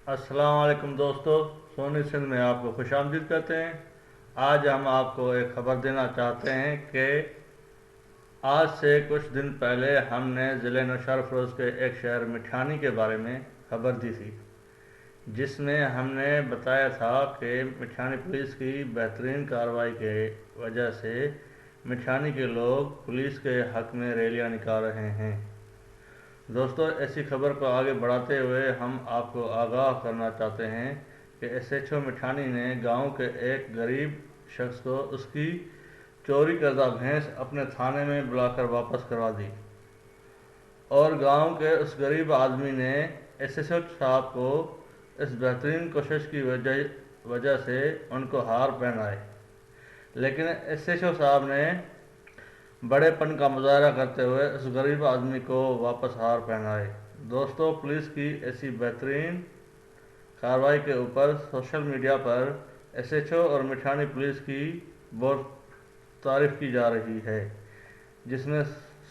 अस्सलाम वालेकुम दोस्तों, सोनी सिंध में आपको खुशामदीद कहते हैं। आज हम आपको एक खबर देना चाहते हैं कि आज से कुछ दिन पहले हमने ज़िले नौशहर फ़िरोज़ के एक शहर मिठानी के बारे में खबर दी थी, जिसमें हमने बताया था कि मिठानी पुलिस की बेहतरीन कार्रवाई के वजह से मिठानी के लोग पुलिस के हक़ में रैलियां निकाल रहे हैं। दोस्तों, ऐसी खबर को आगे बढ़ाते हुए हम आपको आगाह करना चाहते हैं कि एसएचओ मिठानी ने गांव के एक गरीब शख्स को उसकी चोरी करदा भैंस अपने थाने में बुलाकर वापस करवा दी और गांव के उस गरीब आदमी ने एसएचओ साहब को इस बेहतरीन कोशिश की वजह से उनको हार पहनाए, लेकिन एसएचओ साहब ने बड़ेपन का मुजाहरा करते हुए उस गरीब आदमी को वापस हार पहनाए। दोस्तों, पुलिस की ऐसी बेहतरीन कार्रवाई के ऊपर सोशल मीडिया पर एसएचओ और मिठानी पुलिस की बहुत तारीफ़ की जा रही है, जिसमें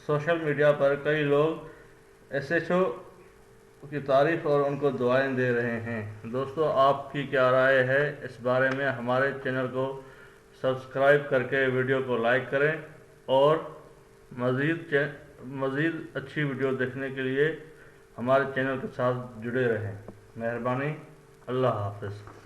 सोशल मीडिया पर कई लोग एसएचओ की तारीफ़ और उनको दुआएं दे रहे हैं। दोस्तों, आपकी क्या राय है इस बारे में? हमारे चैनल को सब्सक्राइब करके वीडियो को लाइक करें और मज़ीद अच्छी वीडियो देखने के लिए हमारे चैनल के साथ जुड़े रहें। मेहरबानी। अल्लाह हाफ़िज़।